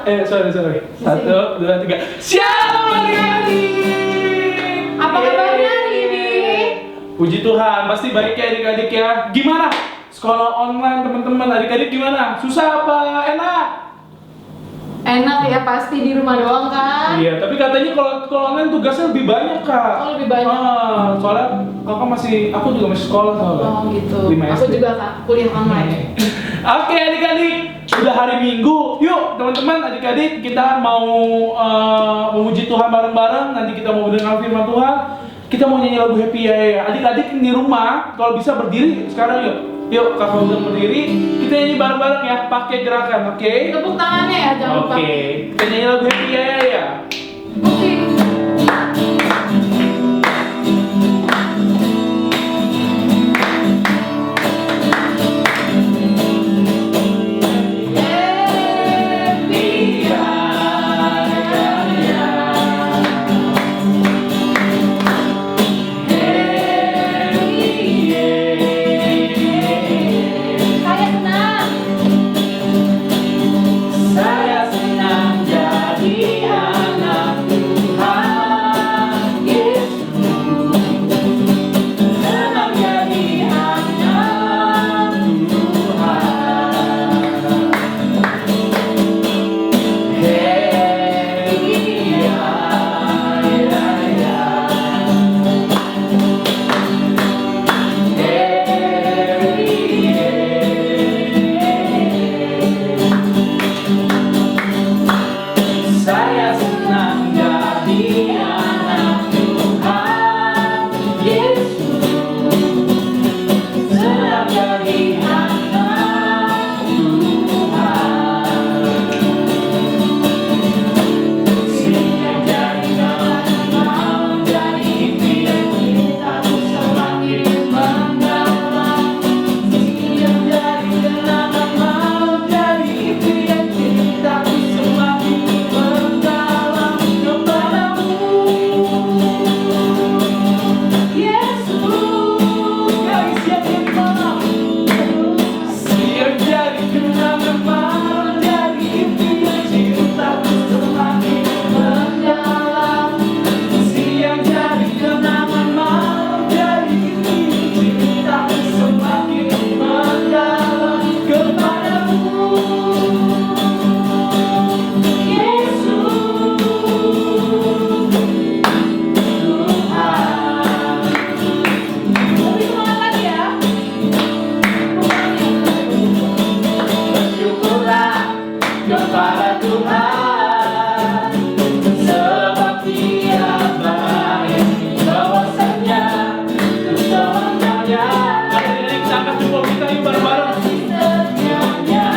Sorry. 1, 2, 3. Shalom adik-adik. Apa kabarnya hari ini? Puji Tuhan, pasti baik ya adik-adik ya. Gimana? Sekolah online teman-teman, adik-adik gimana? Susah apa enak? Enak ya, pasti di rumah doang kan? Iya, tapi katanya kalau online tugasnya lebih banyak kak. Oh, lebih banyak. Soalnya aku juga masih sekolah soalnya. Oh gitu. 5 Aku SD. juga kak, kuliah online. Oke adik-adik, udah hari Minggu. Yuk teman-teman, adik-adik kita mau memuji Tuhan bareng-bareng. Nanti kita mau mendengar firman Tuhan. Kita mau nyanyi lagu Happy ya. Adik-adik di rumah kalau bisa berdiri sekarang yuk. Yuk kakak udah berdiri. Kita nyanyi bareng-bareng ya, pakai gerakan, oke? Tepuk tangannya ya, jangan lupa. Oke, kita nyanyi lagu Happy ya. Oke. Saya senang jadi anak Tuhan Yesus. Senang jadi anak Tuhan. Hey, ya. Saya senang jadi anak Tuhan Yesus. Senang jadi anak Tuhan. Siang jadi malam, malam jadi impian kita semakin mendalam. Siang jadi kenangan, malam jadi impian kita semakin mendalam kepadamu Yesus. Guys, siang jadi malam, siang jadi kenangan, malam jadi impian kita semakin mendalam. Siang jadi kenangan, malam jadi impian kita semakin mendalam kepadamu Yesus Tuhan. Lebih semangat lagi ya. Bersyukurlah kepada Tuhan, sebab Dia baik, bahwasanya untuk selamanya. Adik-adik, angkat jempol kita yuk bareng-bareng. Setianya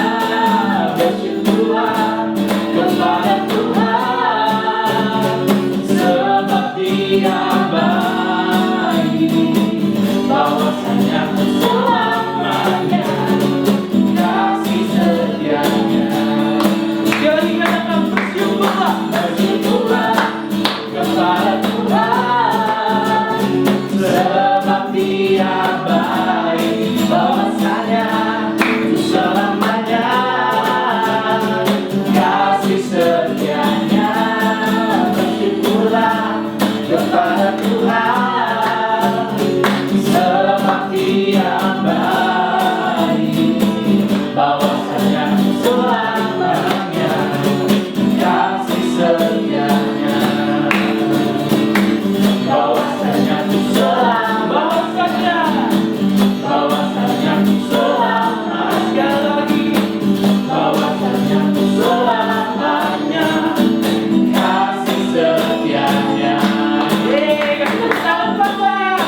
bersyukurlah kepada Tuhan, sebab Dia baik, bahwasanya untuk selamanya kasih setianya. Sekali lagi katakan bersyukurlah, bersyukurlah kepada Tuhan, sebab Dia baik, bahwasanya untuk selamanya kasih setianya. Bersyukurlah kepada Tuhan, sebab Dia baik, bahwasanya selamanya kasih setianya. Bahwasanya selama, sekali lagi, bahwasanya selamanya kasih setianya. Yeay, kasih tangan Bapak.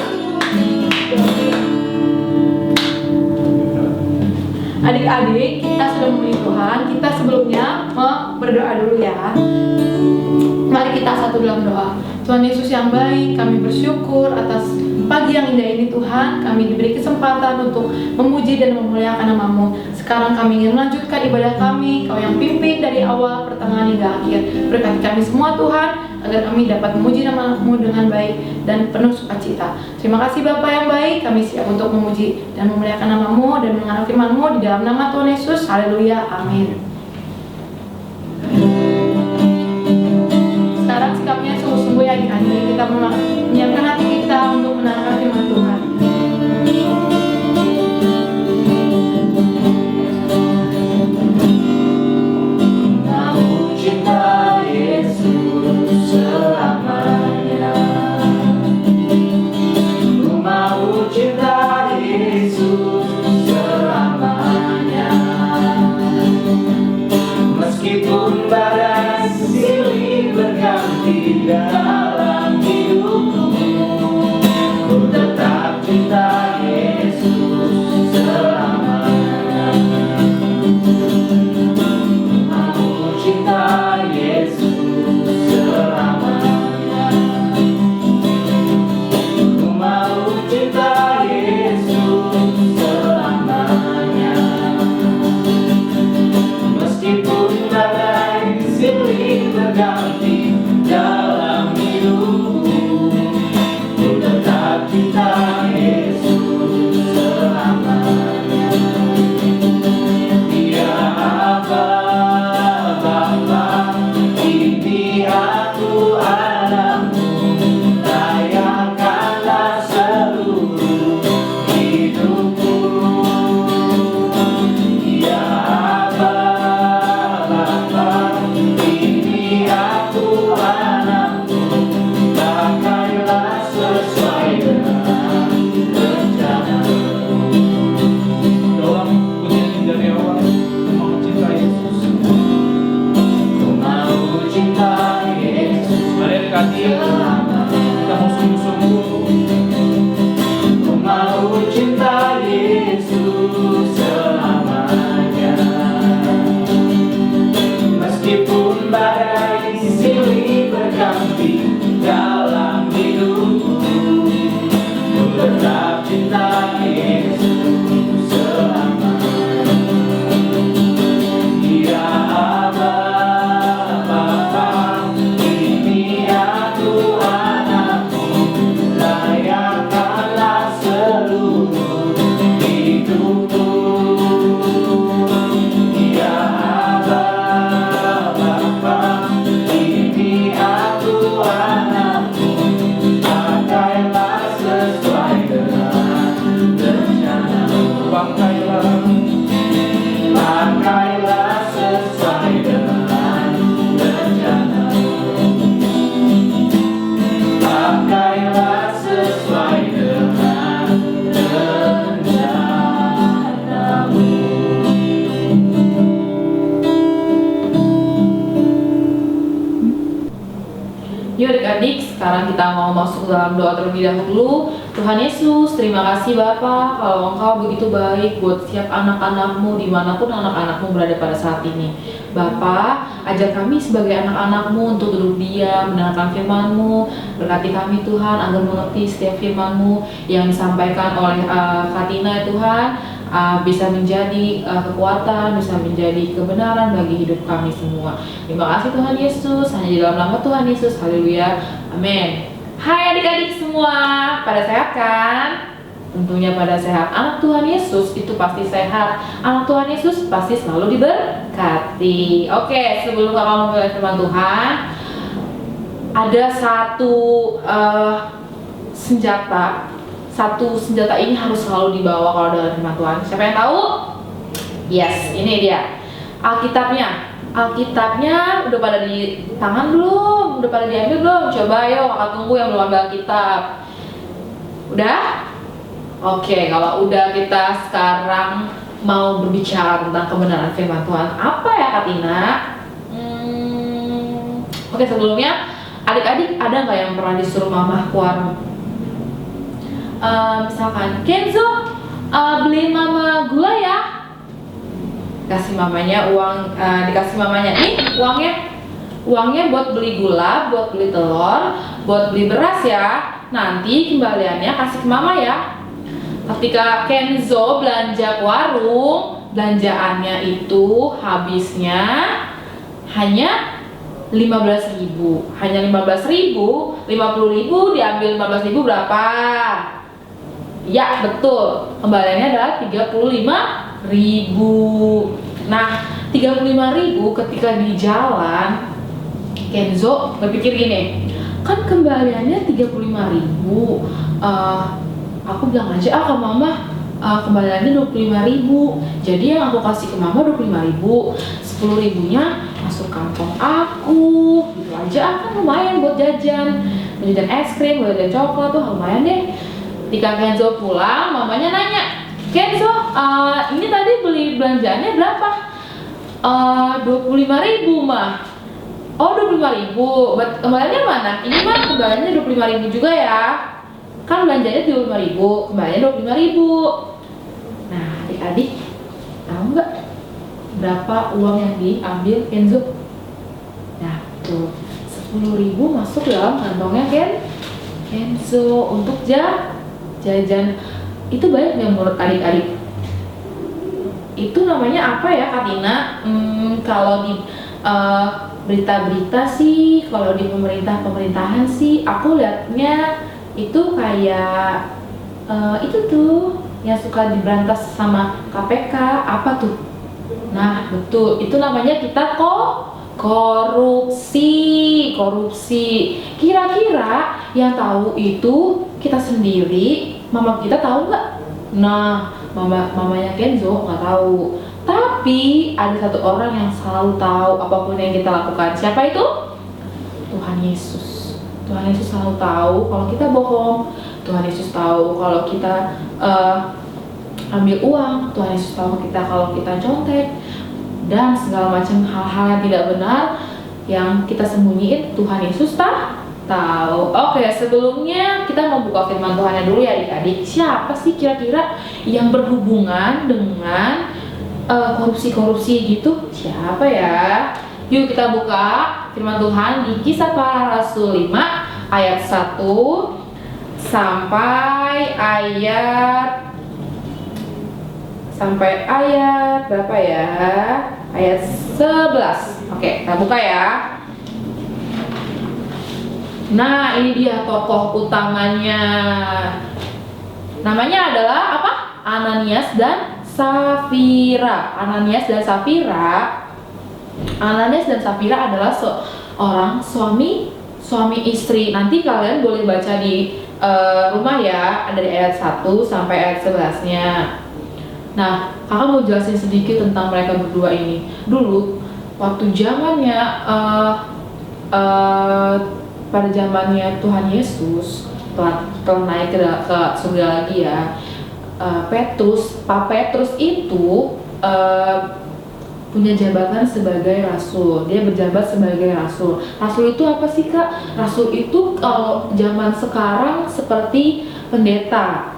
Adik-adik, kita sudah memuji Tuhan. Kita sebelumnya mau berdoa dulu ya. Mari kita satu dalam doa. Tuhan Yesus yang baik, kami bersyukur atas pagi yang indah ini Tuhan. Kami diberi kesempatan untuk memuji dan memuliakan nama-Mu. Sekarang kami ingin melanjutkan ibadah kami. Kau yang pimpin dari awal, pertengahan hingga akhir. Berkati kami semua Tuhan, agar kami dapat memuji nama-Mu dengan baik dan penuh sukacita. Terima kasih Bapa yang baik. Kami siap untuk memuji dan memuliakan nama-Mu dan mengenal firman-Mu di dalam nama Tuhan Yesus. Haleluya, amin. menyiapkan hati kita untuk mendengarkan firman Tuhan. Mau cinta Yesus selamanya. Ku mau cinta Yesus selamanya. Meskipun badai silih berganti dalam hidupku, ku tetap cinta Yesus selamanya. Aku cinta Yesus selamanya. Ku mau cinta Yesus selamanya. Meskipun badai silih berganti dalam hidupku, ku tetap cinta Yesus selamanya. Dia Aba, Bapa, ini aku anakmu, layankanlah seluruh hidupku. Dia Aba, Bapa, ini aku anakmu, pakailah sesuai dengan rencanamu. Dalam pujian dari awal mau cinta Yesus. Ku mau cinta Yesus Mari adik-adik kita mau sungguh-sungguh. Ku mau cinta Yesus selamanya. Meskipun badai silih berganti dalam hidupku, ku tetap cinta Yesus selamanya. Dia Aba, Bapa, ini aku anakmu, layankanlah seluruh hidupku. Dia Aba, Bapa, ini aku anakmu, pakailah sesuai dengan rencanamu. Pakailah Pakailah sesuai dengan rencanamu. Pakailah sesuai dengan rencanamu. Yuk adik-adik, sekarang kita mau masuk dalam doa terlebih dahulu. Tuhan Yesus, terima kasih Bapa, kalau Engkau begitu baik buat setiap anak-anak-Mu dimanapun anak-anak-Mu berada pada saat ini. Bapa, ajar kami sebagai anak-anak-Mu untuk duduk diam, mendengarkan firman-Mu. Berkati kami Tuhan, agar mengerti setiap firman-Mu yang disampaikan oleh Katina Tuhan, bisa menjadi kekuatan, bisa menjadi kebenaran bagi hidup kami semua. Terima kasih Tuhan Yesus, hanya di dalam nama Tuhan Yesus, haleluya, amin. Hai adik-adik semua, pada sehat kan? Tentunya pada sehat. Anak Tuhan Yesus itu pasti sehat. Anak Tuhan Yesus pasti selalu diberkati. Oke, sebelum kakak memulai firman Tuhan, ada satu senjata. Satu senjata ini harus selalu dibawa kalau dalam firman Tuhan. Siapa yang tahu? Yes, ini dia Alkitabnya. Alkitabnya udah pada di tangan belum? Udah pada diambil belum? Coba ayo kakak tunggu yang belum ambil Alkitab. Udah? Oke, kalau udah, kita sekarang mau berbicara tentang kebenaran firman Tuhan. Apa ya Kak Tina? Oke, sebelumnya adik-adik ada nggak yang pernah disuruh mama ke warung? Misalkan Kenzo, beli mama gula ya. Kasih mamanya uang, dikasih mamanya nih uangnya buat beli gula, buat beli telur, buat beli beras ya. Nanti kembaliannya kasih ke mama ya. Ketika Kenzo belanja ke warung, belanjaannya itu habisnya hanya 15.000. Hanya 15.000, 50.000 diambil 15.000 berapa? Ya, betul. Kembaliannya adalah 35.000. Nah, 35.000 ketika di jalan, Kenzo berpikir gini, kan kembaliannya 35.000. Aku bilang aja ke mama, kembaliannya 25.000. Jadi yang aku kasih ke mama 25.000, 10.000-nya masuk kantong aku. Gitu aja kan lumayan buat jajan es krim, buat jajan coklat tuh lumayan deh. Ketika Kenzo pulang, mamanya nanya, Kenzo, ini tadi beli belanjaannya berapa? 25.000 mah. Oh 25.000, kembaliannya mana? Ini mah kembaliannya 25.000 juga ya. Kan belanjanya 25.000, kembaliannya 25.000. Nah adik-adik, tahu nggak berapa uang yang diambil Kenzo? Nah tuh 10.000 masuk dalam kantongnya Kenzo untuk jajan. Itu baik nggak menurut adik-adik? Itu namanya apa ya Katina? Kalau di berita-berita sih, kalau di pemerintahan sih, aku liatnya itu kayak itu tuh yang suka diberantas sama KPK, apa tuh? Nah betul, itu namanya kita korupsi. Kira-kira yang tahu itu kita sendiri, mama kita tahu nggak? Nah mamanya Kenzo nggak tahu. Tapi ada satu orang yang selalu tahu apapun yang kita lakukan. Siapa itu? Tuhan Yesus. Tuhan Yesus selalu tahu kalau kita bohong. Tuhan Yesus tahu kalau kita ambil uang. Tuhan Yesus tahu kalau kita contek dan segala macam hal-hal yang tidak benar yang kita sembunyiin. Tuhan Yesus tahu. Oke, sebelumnya kita mau buka firman Tuhannya dulu ya adik-adik. Siapa sih kira-kira yang berhubungan dengan korupsi gitu? Siapa ya? Yuk kita buka firman Tuhan di Kisah Para Rasul 5 ayat 1 sampai ayat berapa ya? Ayat 11. Oke, kita buka ya. Nah, ini dia tokoh utamanya. Namanya adalah apa? Ananias dan Safira. Ananias dan Safira adalah seorang suami istri. Nanti kalian boleh baca di rumah ya, dari ayat 1 sampai ayat 11-nya. Nah, kakak mau jelasin sedikit tentang mereka berdua ini. Dulu, waktu zamannya pada zamannya Tuhan Yesus telah naik ke surga lagi ya. Pak Petrus itu punya jabatan sebagai rasul. Dia berjabat sebagai rasul. Rasul itu apa sih Kak? Rasul itu kalau zaman sekarang seperti pendeta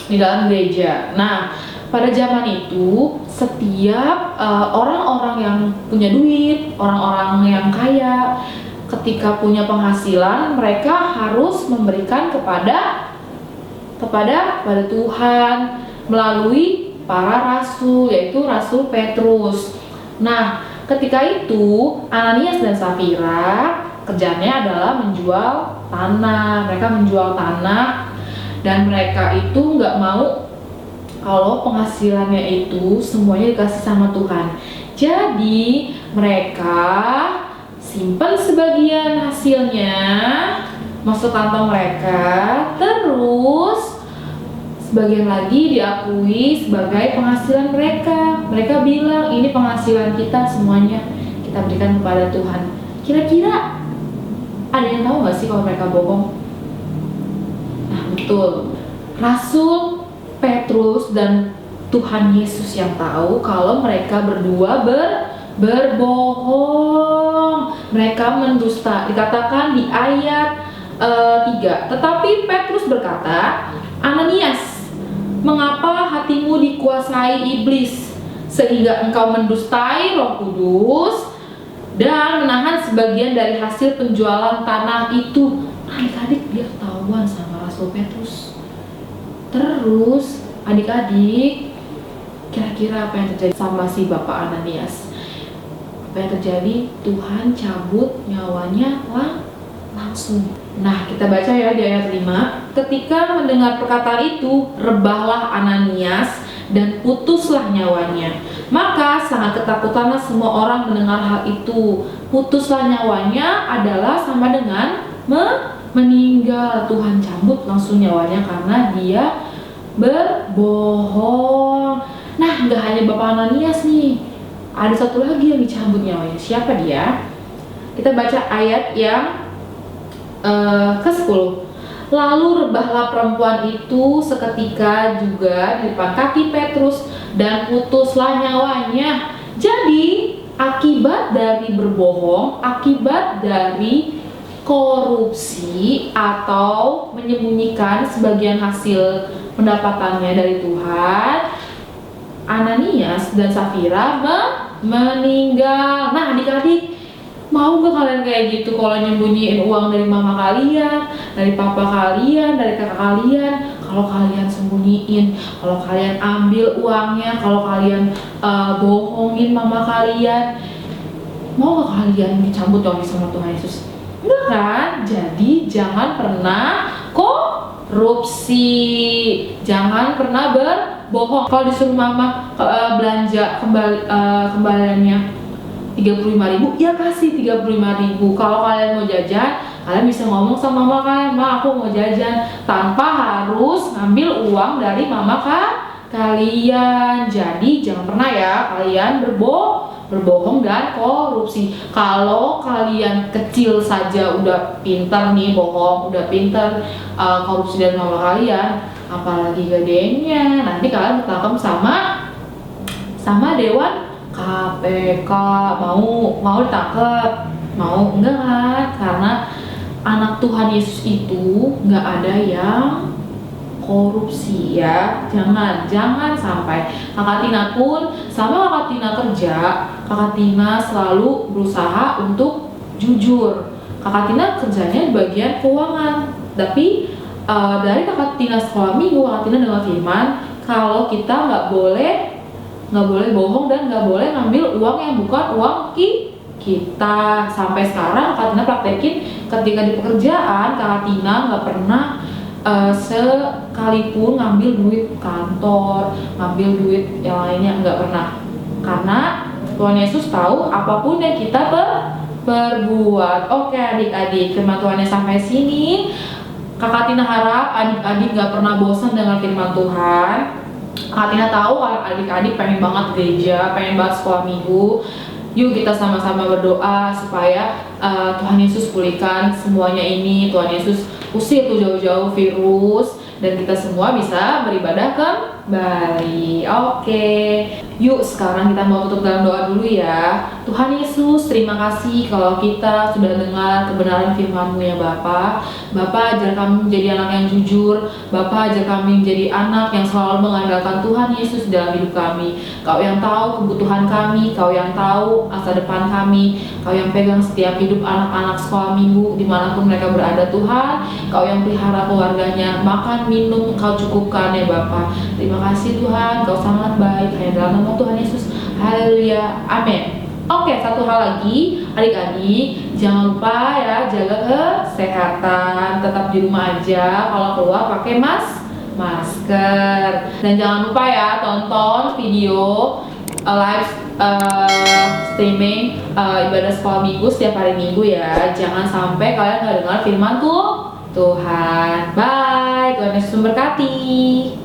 di dalam gereja. Nah, pada zaman itu setiap orang-orang yang punya duit, orang-orang yang kaya, ketika punya penghasilan, mereka harus memberikan kepada Tuhan melalui para rasul, yaitu Rasul Petrus. Nah, ketika itu Ananias dan Safira kerjanya adalah menjual tanah. Mereka menjual tanah dan mereka itu nggak mau kalau penghasilannya itu semuanya dikasih sama Tuhan. Jadi mereka simpan sebagian hasilnya masuk kantong mereka, terus sebagian lagi diakui sebagai penghasilan mereka. Mereka bilang ini penghasilan kita semuanya kita berikan kepada Tuhan. Kira-kira ada yang tahu nggak sih kalau mereka bohong? Nah betul, Rasul Petrus dan Tuhan Yesus yang tahu kalau mereka berdua berbohong. Mereka mendusta. Dikatakan di ayat 3. Tetapi Petrus berkata, Ananias, mengapa hatimu dikuasai iblis sehingga engkau mendustai Roh Kudus dan menahan sebagian dari hasil penjualan tanah itu? Adik-adik dia ketahuan sama Rasul Petrus. Terus adik-adik, kira-kira apa yang terjadi sama si Bapak Ananias? Apa yang terjadi? Tuhan cabut nyawanya langsung. Nah, kita baca ya di ayat 5. Ketika mendengar perkataan itu, rebahlah Ananias dan putuslah nyawanya. Maka sangat ketakutanlah semua orang mendengar hal itu. Putuslah nyawanya adalah sama dengan meninggal. Tuhan cabut langsung nyawanya karena dia berbohong. Nah, nggak hanya Bapak Ananias nih, ada satu lagi yang dicabut nyawanya. Siapa dia? Kita baca ayat yang ke-10. Lalu rebahlah perempuan itu seketika juga di depan kaki Petrus dan putuslah nyawanya. Jadi akibat dari berbohong, akibat dari korupsi atau menyembunyikan sebagian hasil pendapatannya dari Tuhan, Ananias dan Safira meninggal. Nah, adik-adik, mau gak kalian kayak gitu kalau nyembunyiin uang dari mama kalian, dari papa kalian, dari kakak kalian? Kalau kalian sembunyiin, kalau kalian ambil uangnya, kalau kalian bohongin mama kalian, mau gak kalian dicabut uangnya sama Tuhan Yesus? Enggak kan? Jadi jangan pernah korupsi, jangan pernah berbohong. Kalau disuruh mama belanja kembaliannya 35.000, ya kasih 35.000. Kalau kalian mau jajan, kalian bisa ngomong sama mama kalian, "Ma, aku mau jajan," tanpa harus ngambil uang dari mama kalian. Jadi jangan pernah ya kalian berbohong dan korupsi. Kalau kalian kecil saja udah pintar nih bohong, udah pintar korupsi dari mama kalian, apalagi gedenya, nanti kalian ketangkep sama dewan KPK. Mau ditangkep? Mau? Enggak kan? Karena anak Tuhan Yesus itu nggak ada yang korupsi ya. Jangan sampai. Kakak Tina pun sama Kakak Tina kerja, Kakak Tina selalu berusaha untuk jujur. Kakak Tina kerjanya di bagian keuangan, tapi dari Kakak Tina sekolah minggu, Kakak Tina dengar firman kalau kita nggak boleh bohong dan nggak boleh ngambil uang yang bukan uang kita. Sampai sekarang Kakak Tina praktekin ketika di pekerjaan, Kakak Tina nggak pernah sekalipun ngambil duit kantor, ngambil duit yang lainnya, nggak pernah. Karena Tuhan Yesus tahu apapun yang kita berbuat. Oke adik-adik, firman Tuhannya sampai sini. Kakak Tina harap adik-adik nggak pernah bosan dengan firman Tuhan. Kakak Tina tahu kalau adik-adik pengen banget gereja, pengen banget sekolah minggu. Yuk kita sama-sama berdoa supaya Tuhan Yesus pulihkan semuanya ini. Tuhan Yesus usir tuh jauh-jauh virus dan kita semua bisa beribadah kembali. Oke, yuk sekarang kita mau tutup dalam doa dulu ya. Tuhan Yesus, terima kasih kalau kita sudah dengar kebenaran firman-Mu ya Bapa. Bapa, ajar kami menjadi anak yang jujur. Bapa, ajar kami menjadi anak yang selalu mengandalkan Tuhan Yesus dalam hidup kami. Kau yang tahu kebutuhan kami, Kau yang tahu masa depan kami, Kau yang pegang setiap hidup anak-anak sekolah minggu dimanapun mereka berada Tuhan. Kau yang pelihara keluarganya, makan, minum, Kau cukupkan ya Bapa. Terima kasih Tuhan, Kau sangat baik. Hanya dalam nama Tuhan Yesus, haleluya, amin. Oke, satu hal lagi, adik-adik, jangan lupa ya jaga kesehatan, tetap di rumah aja, kalau keluar pakai masker. Dan jangan lupa ya tonton video live streaming ibadah sekolah minggu setiap hari minggu ya. Jangan sampai kalian nggak dengar firman Tuhan. Bye, Tuhan Yesus memberkati.